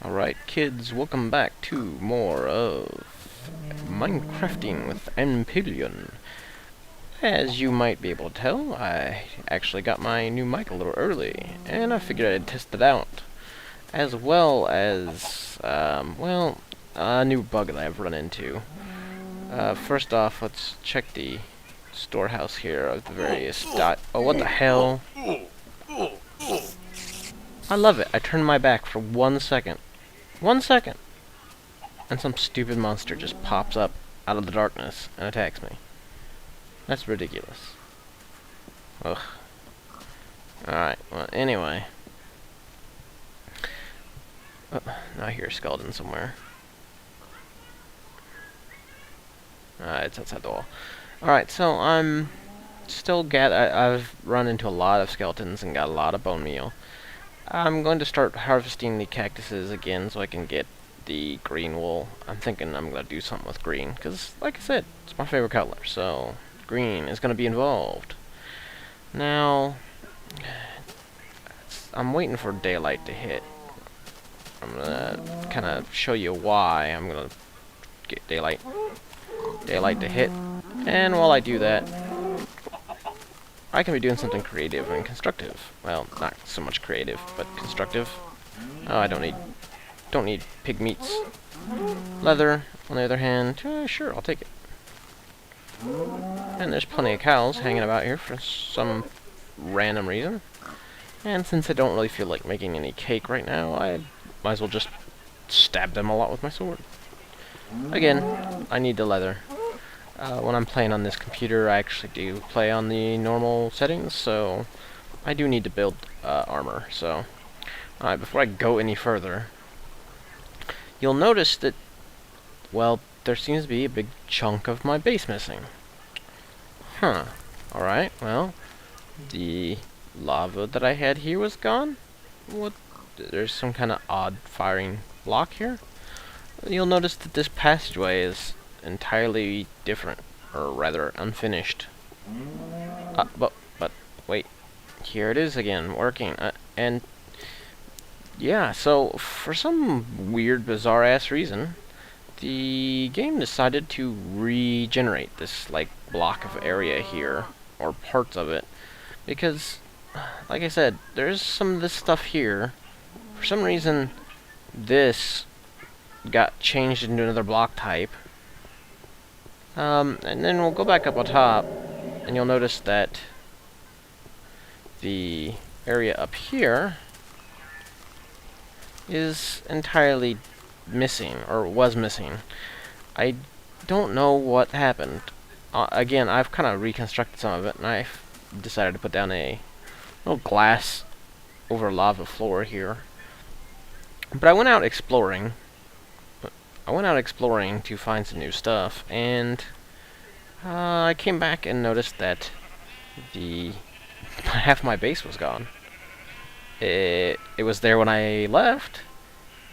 Alright, kids, welcome back to more of Minecrafting with Empyrean. As you might be able to tell, I actually got my new mic a little early, and I figured I'd test it out. As well as, a new bug that I've run into. First off, let's check the storehouse here of the various oh, what the hell? I love it. I turned my back for 1 second. 1 second! And some stupid monster just pops up out of the darkness and attacks me. That's ridiculous. Ugh. Alright, well, anyway. Oh, now I hear a skeleton somewhere. It's outside the wall. Alright, so I'm still I've run into a lot of skeletons and got a lot of bone meal. I'm going to start harvesting the cactuses again so I can get the green wool. I'm thinking I'm going to do something with green, because, like I said, it's my favorite color, so green is going to be involved. Now, I'm waiting for daylight to hit. I'm going to kind of show you why I'm going to get daylight to hit, and while I do that, I can be doing something creative and constructive. Well, not so much creative, but constructive. Oh, I don't need pig meats. Leather, on the other hand, sure, I'll take it. And there's plenty of cows hanging about here for some random reason. And since I don't really feel like making any cake right now, I might as well just stab them a lot with my sword. Again, I need the leather. When I'm playing on this computer, I actually do play on the normal settings, so I do need to build armor. So, alright, before I go any further, you'll notice that, well, there seems to be a big chunk of my base missing. Huh. Alright, well, the lava that I had here was gone? What? There's some kind of odd firing block here? You'll notice that this passageway is entirely different, or rather unfinished. But wait, here it is again, working. And yeah, so for some weird, bizarre-ass reason, the game decided to regenerate this like block of area here, or parts of it, because, like I said, there's some of this stuff here. For some reason, this got changed into another block type. And then we'll go back up on top, and you'll notice that the area up here is entirely missing, or was missing. I don't know what happened. Again, I've kind of reconstructed some of it, and I've decided to put down a little glass over lava floor here. But I went out exploring. To find some new stuff, and I came back and noticed that half my base was gone. It was there when I left,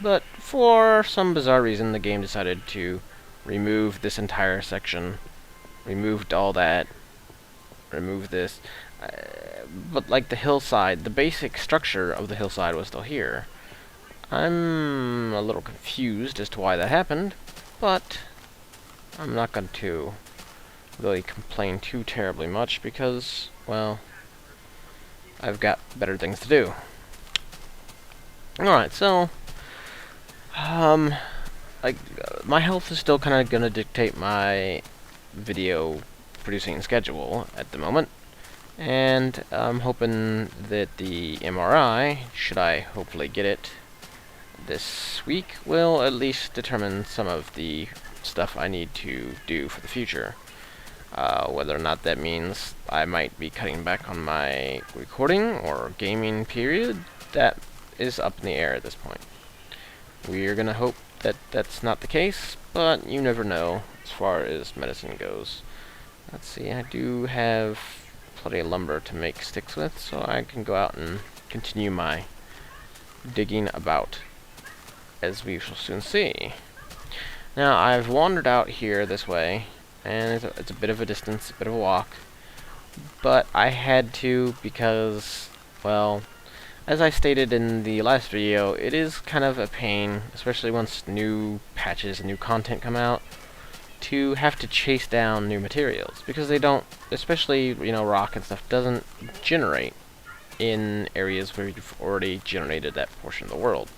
but for some bizarre reason, the game decided to remove this entire section, removed all that, remove this, but like the hillside, the basic structure of the hillside was still here. I'm a little confused as to why that happened, but I'm not going to really complain too terribly much because, well, I've got better things to do. Alright, so, my health is still kind of going to dictate my video producing schedule at the moment, and I'm hoping that the MRI, should I hopefully get it this week, will at least determine some of the stuff I need to do for the future. Whether or not that means I might be cutting back on my recording or gaming period, that is up in the air at this point. We're gonna hope that that's not the case, but you never know as far as medicine goes. Let's see, I do have plenty of lumber to make sticks with, so I can go out and continue my digging about, as we shall soon see. Now, I've wandered out here this way, and it's a bit of a distance, a bit of a walk, but I had to because, well, as I stated in the last video, it is kind of a pain, especially once new patches and new content come out, to have to chase down new materials, because they don't, especially, you know, rock and stuff, doesn't generate in areas where you've already generated that portion of the world.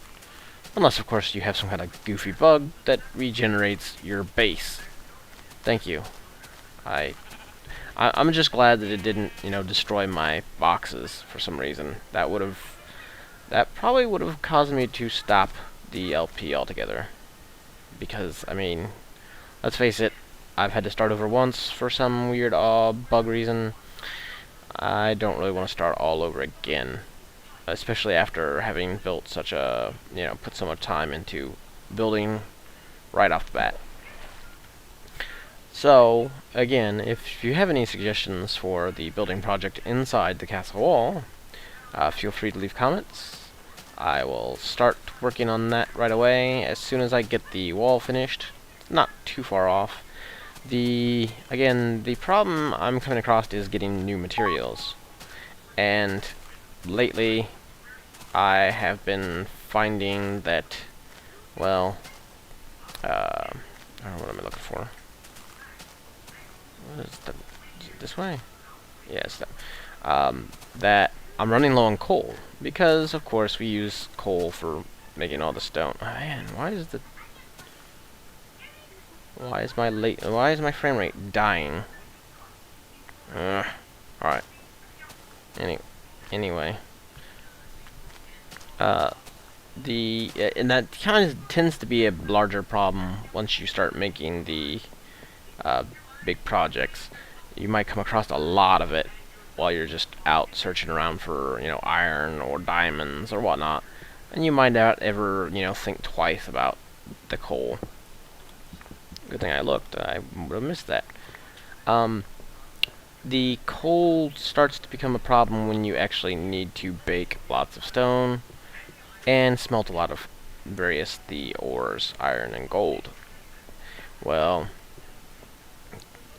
Unless, of course, you have some kind of goofy bug that regenerates your base. Thank you. I'm just glad that it didn't, you know, destroy my boxes for some reason. That probably would have caused me to stop the LP altogether. Because, I mean, let's face it, I've had to start over once for some weird bug reason. I don't really want to start all over again. Especially after having built such a, you know, put so much time into building right off the bat. So, again, if you have any suggestions for the building project inside the castle wall, feel free to leave comments. I will start working on that right away as soon as I get the wall finished. Not too far off. Again, the problem I'm coming across is getting new materials. And lately, I have been finding that, well, I don't know what I'm looking for. What is this way? Yes, that I'm running low on coal, because of course we use coal for making all the stone. Man, why is my frame rate dying? Alright. Anyway. And that kind of tends to be a larger problem once you start making the big projects. You might come across a lot of it while you're just out searching around for, you know, iron or diamonds or whatnot, and you might not ever, you know, think twice about the coal. Good thing I looked. I would have missed that. The coal starts to become a problem when you actually need to bake lots of stone and smelt a lot of the ores, iron and gold. Well,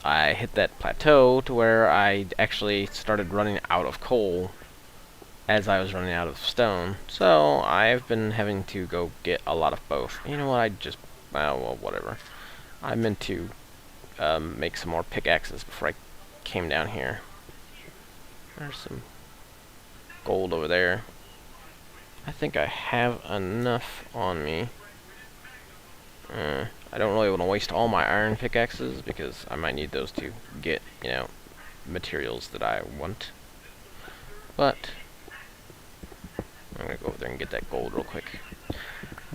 I hit that plateau to where I actually started running out of coal as I was running out of stone. So I've been having to go get a lot of both. You know what, well, whatever. I meant to make some more pickaxes before I came down here. There's some gold over there. I think I have enough on me. I don't really want to waste all my iron pickaxes, because I might need those to get, you know, materials that I want. But I'm going to go over there and get that gold real quick.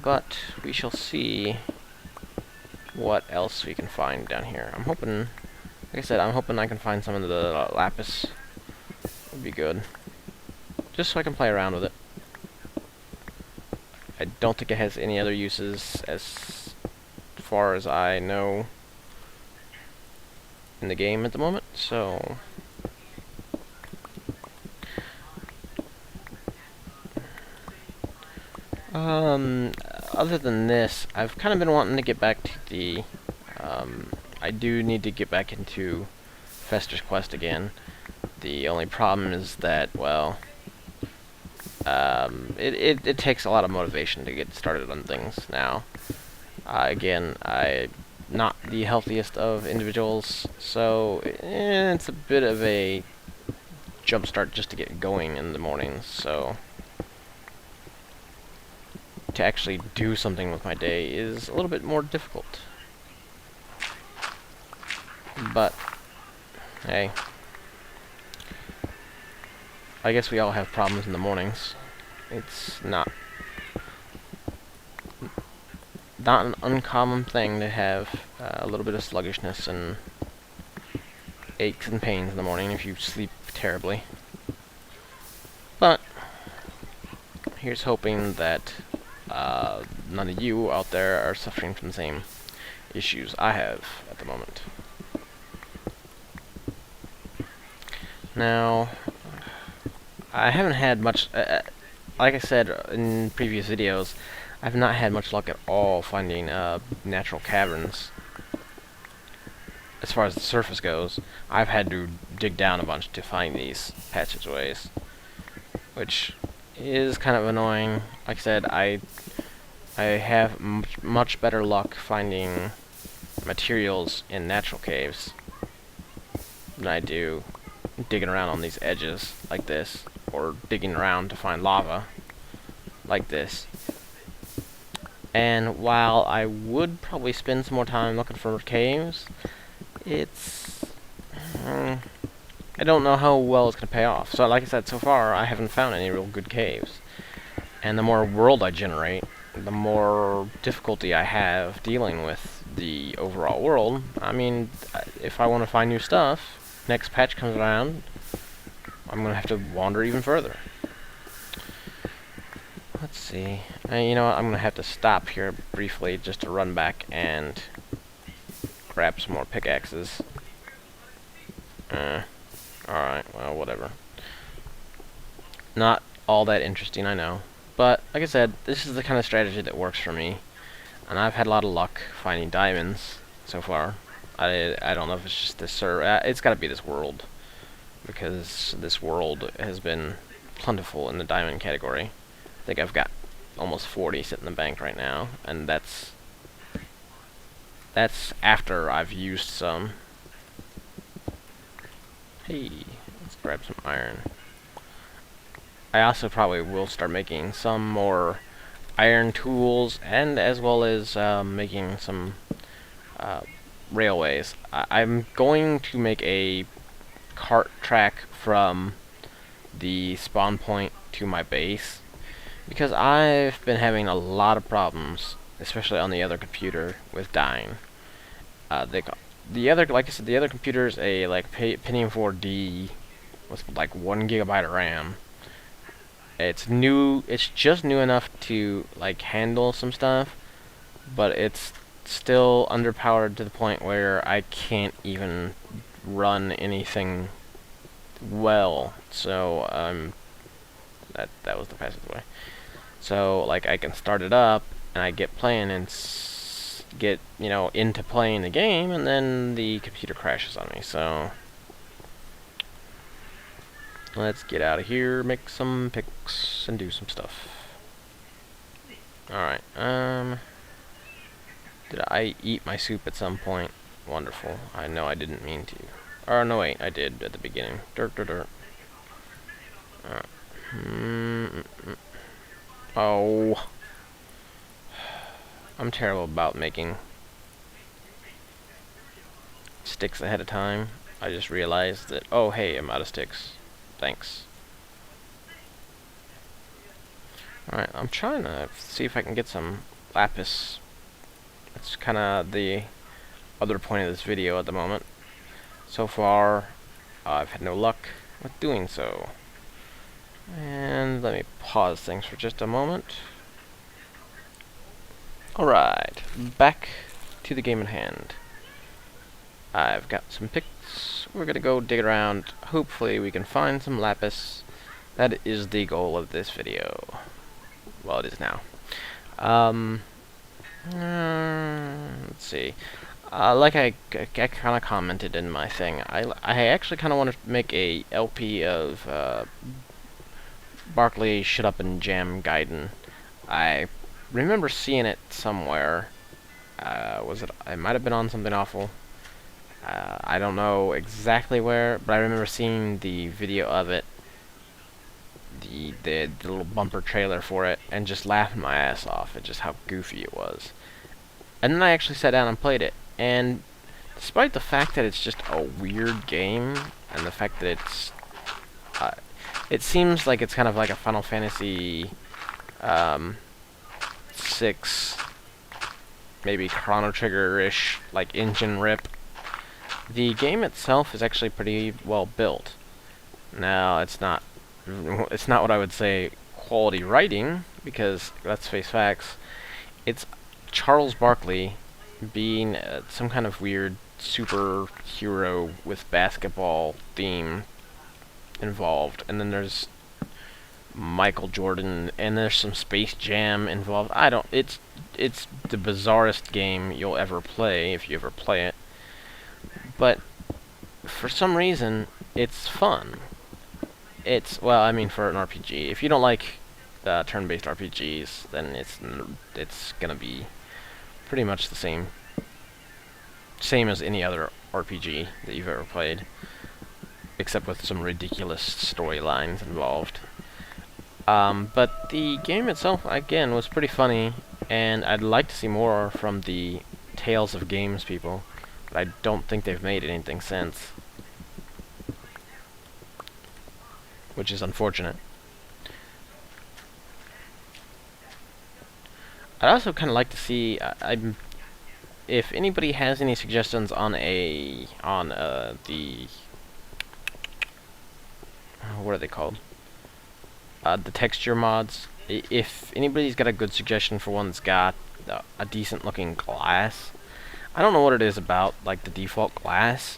But we shall see what else we can find down here. I'm hoping, like I said, I'm hoping I can find some of the lapis. Would be good. Just so I can play around with it. I don't think it has any other uses as far as I know in the game at the moment, so other than this, I've kind of been wanting to get back to the I do need to get back into Fester's Quest again. The only problem is that, well, it takes a lot of motivation to get started on things now. Again, I'm not the healthiest of individuals, so it's a bit of a jump start just to get going in the mornings, so to actually do something with my day is a little bit more difficult. But, hey, I guess we all have problems in the mornings. It's not an uncommon thing to have a little bit of sluggishness and aches and pains in the morning if you sleep terribly. But here's hoping that none of you out there are suffering from the same issues I have at the moment. Now, I haven't had much, like I said in previous videos, I've not had much luck at all finding natural caverns. As far as the surface goes, I've had to dig down a bunch to find these passageways, which is kind of annoying. Like I said, I have much better luck finding materials in natural caves than I do digging around on these edges like this, or digging around to find lava like this. And while I would probably spend some more time looking for caves, it's... I don't know how well it's going to pay off. So like I said, so far I haven't found any real good caves. And the more world I generate, the more difficulty I have dealing with the overall world. I mean, if I want to find new stuff, next patch comes around, I'm going to have to wander even further. Let's see. You know what? I'm going to have to stop here briefly just to run back and grab some more pickaxes. Alright, well, whatever. Not all that interesting, I know. But, like I said, this is the kind of strategy that works for me. And I've had a lot of luck finding diamonds so far. I don't know if it's just this server. It's got to be this world. Because this world has been plentiful in the diamond category. I think I've got almost 40 sitting in the bank right now. And that's after I've used some. Hey, let's grab some iron. I also probably will start making some more iron tools, and as well as making some railways. I'm going to make a cart track from the spawn point to my base, because I've been having a lot of problems, especially on the other computer, with dying. The other, like I said, the other computer is a Pentium 4D with like 1 gigabyte of RAM. It's new. It's just new enough to like handle some stuff, but it's still underpowered to the point where I can't even run anything well. So that was the fastest way. So like I can start it up and I get playing and get into playing the game, and then the computer crashes on me. So let's get out of here, make some picks, and do some stuff. Alright, did I eat my soup at some point? Wonderful. I know I didn't mean to. Or no, wait, I did at the beginning. Dirt, dirt, dirt. Oh. I'm terrible about making sticks ahead of time. I just realized that, oh hey, I'm out of sticks. Thanks. Alright, I'm trying to see if I can get some lapis. That's kind of the other point of this video at the moment. So far, I've had no luck with doing so. And let me pause things for just a moment. Alright, back to the game at hand. I've got some picks. We're gonna go dig around. Hopefully we can find some lapis. That is the goal of this video. Well, it is now. Let's see. Like I kind of commented in my thing, I actually kind of want to make a LP of Barkley Shut Up and Jam Gaiden. I remember seeing it somewhere. It might have been on Something Awful. I don't know exactly where, but I remember seeing the video of it, the little bumper trailer for it, and just laughing my ass off at just how goofy it was. And then I actually sat down and played it, and despite the fact that it's just a weird game, and the fact that it seems like it's kind of like a Final Fantasy 6, maybe Chrono Trigger-ish, like engine rip. The game itself is actually pretty well built. Now, it's not what I would say quality writing, because let's face facts, it's Charles Barkley being some kind of weird superhero with basketball theme involved, and then there's Michael Jordan, and there's some Space Jam involved. It's the bizarrest game you'll ever play, if you ever play it. But for some reason, it's fun. Well, I mean, for an RPG. If you don't like turn-based RPGs, then it's gonna be pretty much the same as any other RPG that you've ever played, except with some ridiculous storylines involved. But the game itself, again, was pretty funny, and I'd like to see more from the Tales of Games people, but I don't think they've made anything since, which is unfortunate. I'd also kind of like to see, if anybody has any suggestions on the what are they called? The texture mods. If anybody's got a good suggestion for one that's got a decent looking glass, I don't know what it is about like the default glass.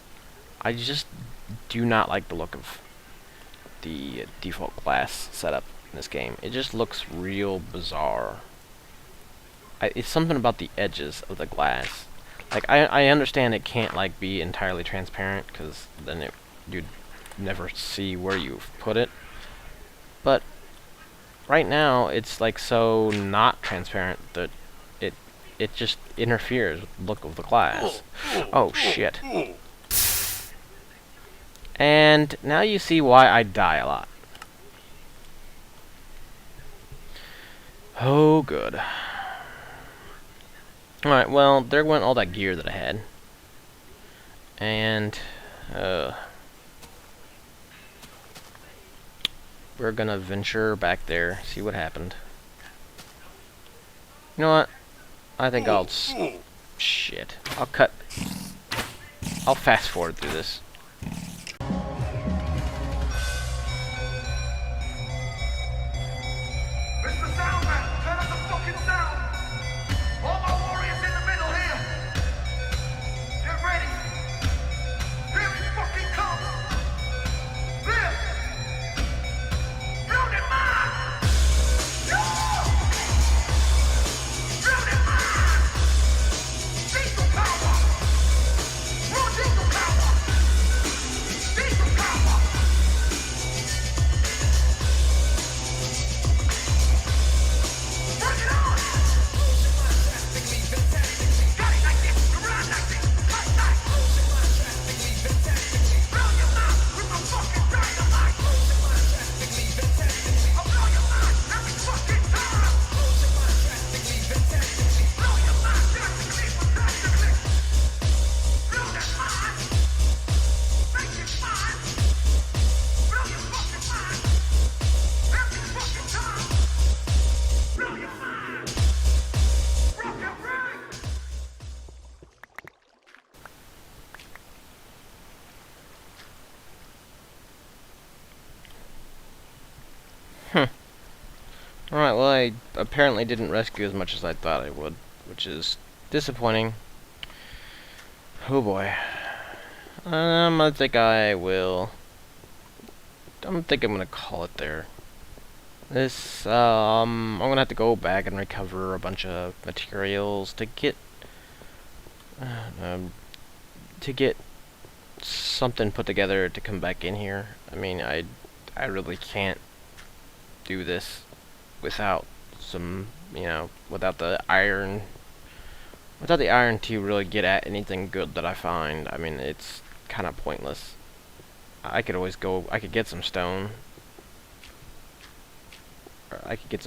I just do not like the look of the default glass setup in this game. It just looks real bizarre. It's something about the edges of the glass. Like I understand it can't like be entirely transparent, because then you'd never see where you've put it. But right now it's like so not transparent that it just interferes with the look of the glass. Oh shit. And now you see why I die a lot. Oh good. Alright, well, there went all that gear that I had. And we're gonna venture back there, see what happened. You know what? I think I'll shit. I'll fast forward through this. Alright, well, I apparently didn't rescue as much as I thought I would, which is disappointing. Oh boy. I think I'm gonna call it there. I'm gonna have to go back and recover a bunch of materials to get something put together to come back in here. I mean, I really can't do this without some, without the iron to really get at anything good that I find. I mean, it's kind of pointless. I could get some stone. Or I could get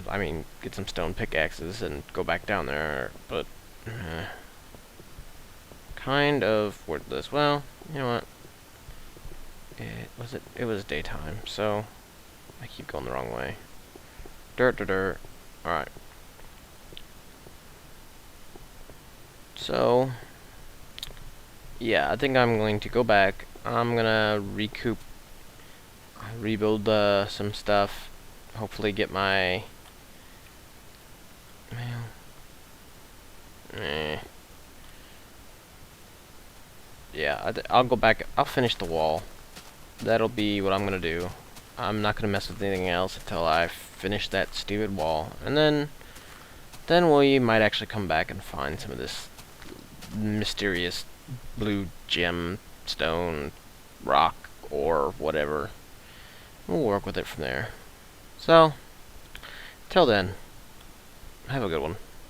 some stone pickaxes and go back down there, but kind of worthless. Well, you know what? It was daytime, so I keep going the wrong way. Dirt. Alright. So, yeah, I think I'm going to go back. I'm gonna rebuild some stuff. Hopefully get my... Yeah, I'll go back. I'll finish the wall. That'll be what I'm gonna do. I'm not gonna mess with anything else until I finish that stupid wall, and then we might actually come back and find some of this mysterious blue gem stone rock or whatever. We'll work with it from there. So Till then, have a good one.